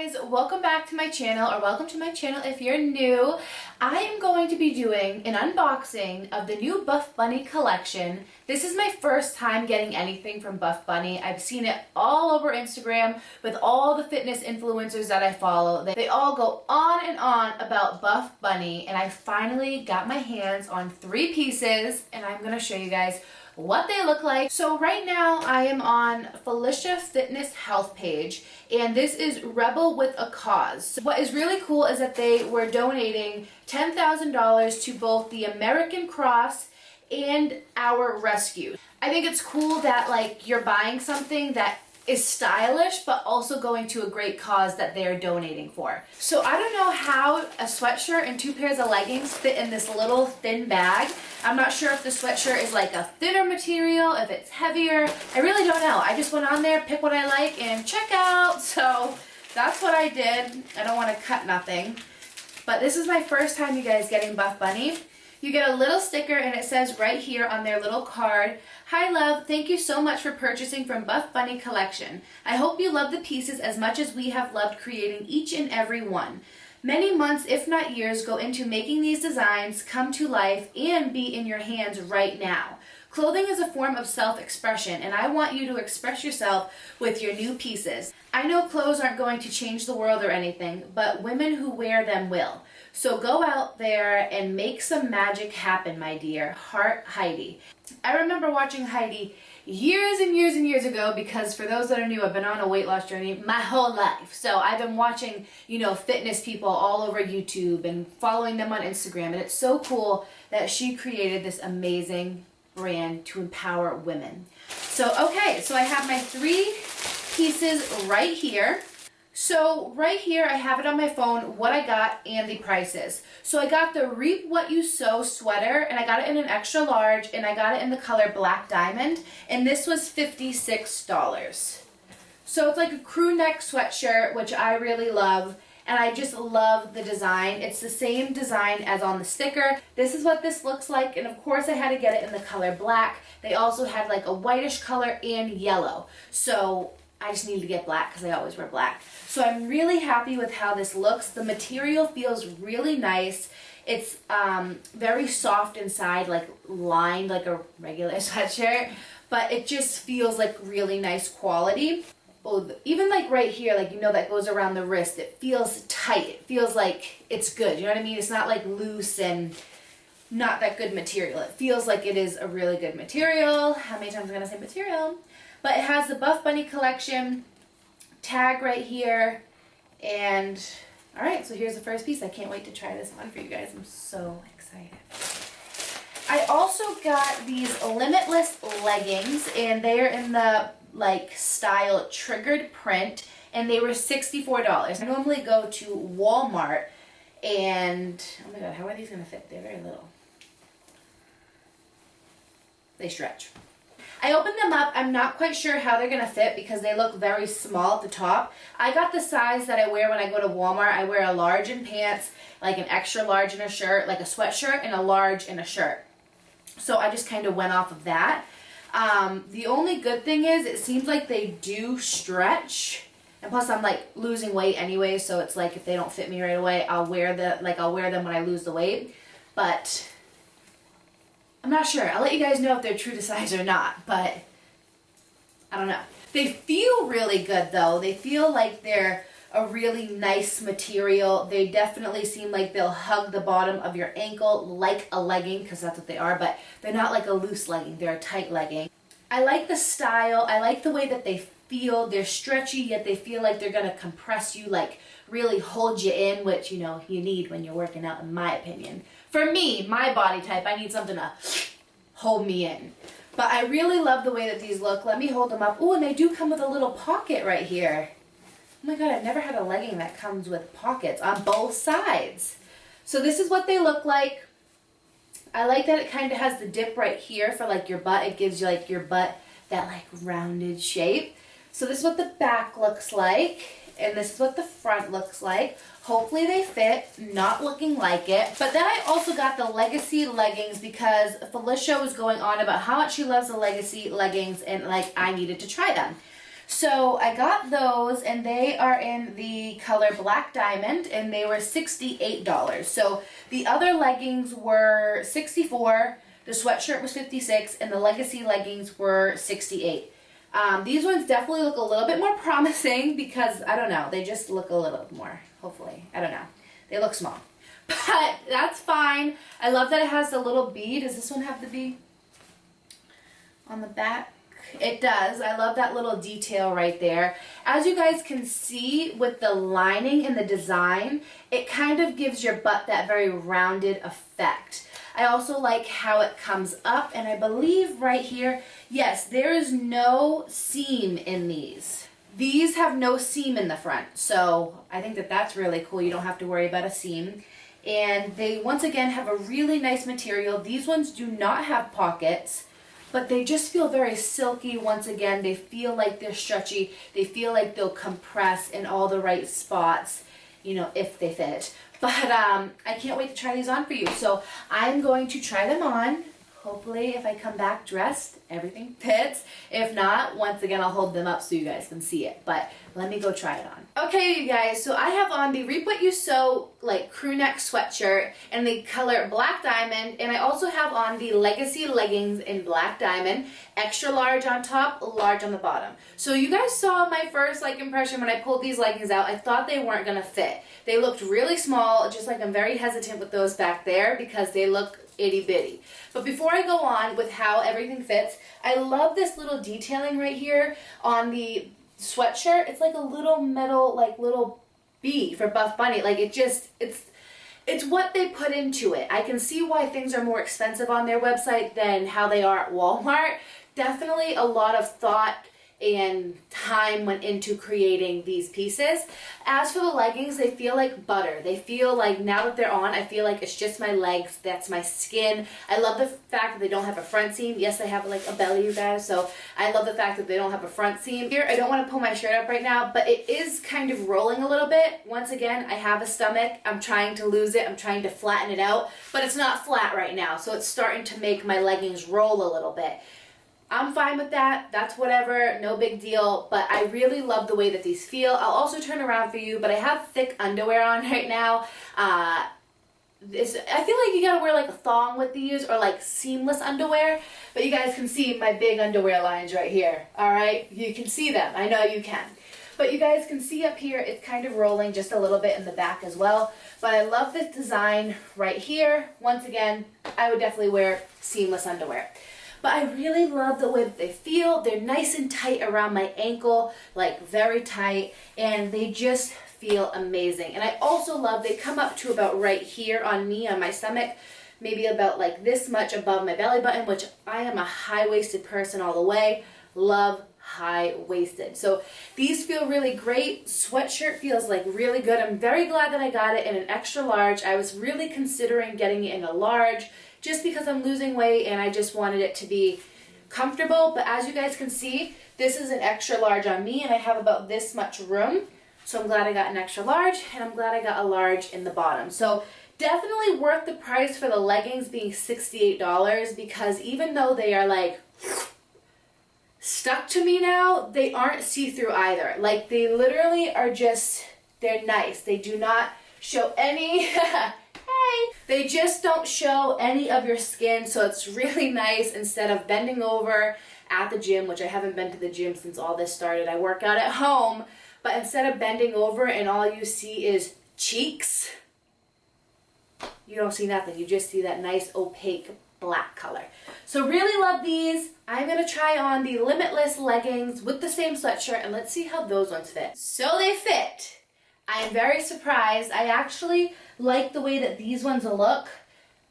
guys, welcome back to my channel, or welcome to my channel if you're new. I am going to be doing an unboxing of the new Buffbunny collection. This is my first time getting anything from Buffbunny. I've seen it all over Instagram with all the fitness influencers that I follow. They all go on and on about Buffbunny, and I finally got my hands on 3 pieces, and I'm going to show you guys what they look like. So right now I am on Felicia Fitness Health page, and this is Rebelwithacause. What is really cool is that they were donating $10,000 to both the American Cross and our rescue. I think it's cool that like you're buying something that is stylish but also going to a great cause that they're donating for. So I don't know how a sweatshirt and 2 pairs of leggings fit in this little thin bag. I'm not sure if the sweatshirt is like a thinner material, if it's heavier. I really don't know. I just went on there, pick what I like, and check out. So that's what I did. I don't want to cut nothing. But this is my first time, you guys, getting Buffbunny. You get a little sticker, and it says right here on their little card, "Hi love, thank you so much for purchasing from Buffbunny Collection. I hope you love the pieces as much as we have loved creating each and every one. Many months, if not years, go into making these designs come to life and be in your hands right now. Clothing is a form of self-expression, and I want you to express yourself with your new pieces. I know clothes aren't going to change the world or anything, but women who wear them will. So go out there and make some magic happen, my dear. Heart, Heidi." I remember watching Heidi years and years and years ago, because for those that are new, I've been on a weight loss journey my whole life. So I've been watching, fitness people all over YouTube and following them on Instagram. And it's so cool that she created this amazing brand to empower women. So, okay, so I have my 3 pieces right here. So right here, I have it on my phone, what I got and the prices. So I got the Reap What You Sow sweater, and I got it in an extra large, and I got it in the color Black Diamond, and this was $56. So it's like a crew neck sweatshirt, which I really love, and I just love the design. It's the same design as on the sticker. This is what this looks like, and of course I had to get it in the color black. They also had like a whitish color and yellow. So I just needed to get black because I always wear black. So I'm really happy with how this looks. The material feels really nice. It's very soft inside, like lined like a regular sweatshirt, but it just feels like really nice quality. Oh, even like right here, like that goes around the wrist, it feels tight. It feels like it's good. You know what I mean? It's not like loose and not that good material. It feels like it is a really good material. How many times am I gonna say material? But it has the Buffbunny Collection tag right here. And all right, so here's the first piece. I can't wait to try this on for you guys. I'm so excited. I also got these Limitless leggings, and they're in the like style triggered print, and they were $64. I normally go to Walmart, and oh my god, how are these gonna fit? They're very little. They stretch. I opened them up. I'm not quite sure how they're going to fit because they look very small at the top. I got the size that I wear when I go to Walmart. I wear a large in pants, like an extra large in a shirt, like a sweatshirt, and a large in a shirt. So I just kind of went off of that. The only good thing is it seems like they do stretch. And plus I'm like losing weight anyway, so it's like if they don't fit me right away, I'll wear them when I lose the weight. But I'm not sure. I'll let you guys know if they're true to size or not, but I don't know. They feel really good though. They feel like they're a really nice material. They definitely seem like they'll hug the bottom of your ankle like a legging, because that's what they are, but they're not like a loose legging. They're a tight legging. I like the style. I like the way that they feel. They're stretchy, yet they feel like they're going to compress you, like really hold you in, which, you need when you're working out, in my opinion. For me, my body type, I need something to hold me in. But I really love the way that these look. Let me hold them up. Ooh, and they do come with a little pocket right here. Oh my god, I've never had a legging that comes with pockets on both sides. So this is what they look like. I like that it kind of has the dip right here for like your butt. It gives you like your butt that like rounded shape. So this is what the back looks like. And this is what the front looks like. Hopefully they fit, not looking like it. But then I also got the Legacy leggings because Felicia was going on about how much she loves the Legacy leggings, and like I needed to try them. So I got those, and they are in the color Black Diamond, and they were $68. So the other leggings were $64, the sweatshirt was $56, and the Legacy leggings were $68. These ones definitely look a little bit more promising because, I don't know, they just look a little more, hopefully. I don't know. They look small. But that's fine. I love that it has the little bead. Does this one have the bead on the back? It does. I love that little detail right there. As you guys can see with the lining and the design, it kind of gives your butt that very rounded effect. I also like how it comes up, and I believe right here, yes, there is no seam in these. These have no seam in the front, so I think that that's really cool. You don't have to worry about a seam. And they, once again, have a really nice material. These ones do not have pockets, but they just feel very silky. Once again, they feel like they're stretchy. They feel like they'll compress in all the right spots, you know, if they fit. But I can't wait to try these on for you. So I'm going to try them on. Hopefully, if I come back dressed, everything fits. If not, once again, I'll hold them up so you guys can see it. But let me go try it on. Okay, you guys, so I have on the Reap What You Sow like crew neck sweatshirt in the color Black Diamond, and I also have on the Legacy leggings in Black Diamond, extra large on top, large on the bottom. So you guys saw my first like impression when I pulled these leggings out. I thought they weren't gonna fit. They looked really small, just like I'm very hesitant with those back there because they look itty bitty. But before I go on with how everything fits, I love this little detailing right here on the sweatshirt. It's like a little metal, like little bee for Buff Bunny. Like it just, it's what they put into it. I can see why things are more expensive on their website than how they are at Walmart. Definitely a lot of thought and time went into creating these pieces. As for the leggings, they feel like butter. They feel like now that they're on, I feel like it's just my legs, that's my skin. I love the fact that they don't have a front seam. Yes, I have like a belly, you guys, so I love the fact that they don't have a front seam. Here, I don't want to pull my shirt up right now, but it is kind of rolling a little bit. Once again, I have a stomach. I'm trying to lose it. I'm trying to flatten it out, but it's not flat right now, so it's starting to make my leggings roll a little bit. I'm fine with that. That's whatever. No big deal. But I really love the way that these feel. I'll also turn around for you, but I have thick underwear on right now. I feel like you gotta wear like a thong with these or like seamless underwear. But you guys can see my big underwear lines right here. Alright? You can see them. I know you can. But you guys can see up here, it's kind of rolling just a little bit in the back as well. But I love this design right here. Once again, I would definitely wear seamless underwear. But I really love the way that they feel. They're nice and tight around my ankle, like very tight, and they just feel amazing. And I also love, they come up to about right here on me, on my stomach, maybe about like this much above my belly button, which I am a high-waisted person all the way. Love high-waisted. So these feel really great. Sweatshirt feels like really good. I'm very glad that I got it in an extra large. I was really considering getting it in a large, just because I'm losing weight and I just wanted it to be comfortable. But as you guys can see, this is an extra large on me and I have about this much room. So I'm glad I got an extra large and I'm glad I got a large in the bottom. So definitely worth the price for the leggings being $68 because even though they are like stuck to me now, they aren't see-through either. Like they literally are just, they're nice. They do not show any... They just don't show any of your skin, so it's really nice instead of bending over at the gym, which I haven't been to the gym since all this started. I work out at home, but instead of bending over and all you see is cheeks, you don't see nothing. You just see that nice opaque black color. So really love these. I'm going to try on the Limitless leggings with the same sweatshirt, and let's see how those ones fit. So they fit. I am very surprised. I actually like the way that these ones look.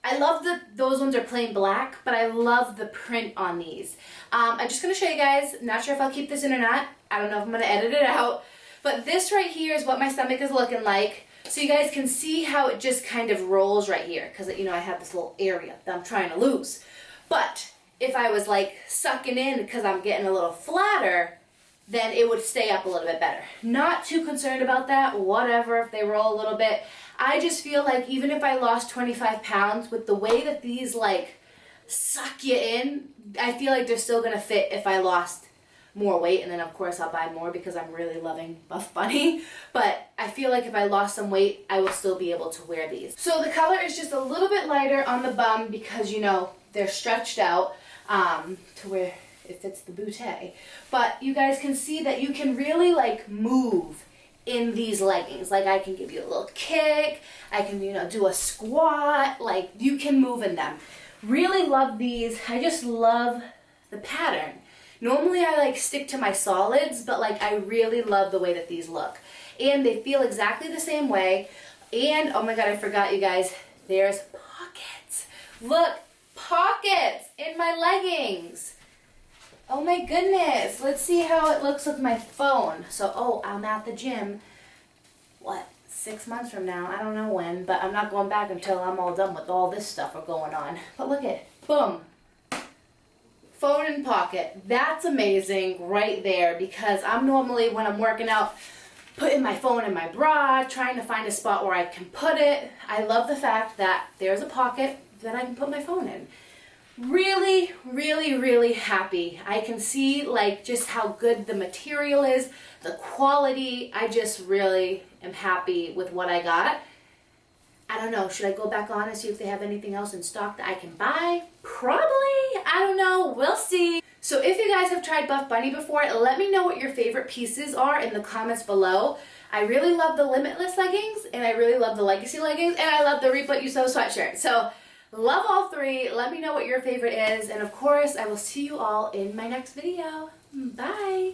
I love that those ones are plain black, but I love the print on these. I'm just going to show you guys. Not sure if I'll keep this in or not. I don't know if I'm going to edit it out. But this right here is what my stomach is looking like. So you guys can see how it just kind of rolls right here. Because, you know, I have this little area that I'm trying to lose. But if I was like sucking in because I'm getting a little flatter, then it would stay up a little bit better. Not too concerned about that, whatever, if they roll a little bit. I just feel like even if I lost 25 pounds, with the way that these like suck you in, I feel like they're still gonna fit if I lost more weight, and then of course I'll buy more because I'm really loving Buff Bunny. But I feel like if I lost some weight, I will still be able to wear these. So the color is just a little bit lighter on the bum because, you know, they're stretched out to where it fits the bootay. But you guys can see that you can really like move in these leggings. Like I can give you a little kick, I can, you know, do a squat, like you can move in them. Really love these. I just love the pattern. Normally I like stick to my solids, but like I really love the way that these look. And they feel exactly the same way. And oh my god, I forgot you guys, there's pockets. Look, pockets in my leggings. Oh my goodness. Let's see how it looks with my phone. So, I'm at the gym. What? 6 months from now? I don't know when, but I'm not going back until I'm all done with all this stuff going on. But look at, boom. Phone in pocket. That's amazing right there because I'm normally, when I'm working out, putting my phone in my bra, trying to find a spot where I can put it. I love the fact that there's a pocket that I can put my phone in. Really, really, really happy. I can see like just how good the material is, the quality. I just really am happy with what I got. I don't know, should I go back on and see if they have anything else in stock that I can buy? Probably, I don't know, we'll see. So if you guys have tried Buff Bunny before, let me know what your favorite pieces are in the comments below. I really love the Limitless leggings, and I really love the Legacy leggings, and I love the Reap What You Sow sweatshirt. So love all three. Let me know what your favorite is, and of course, I will see you all in my next video. Bye.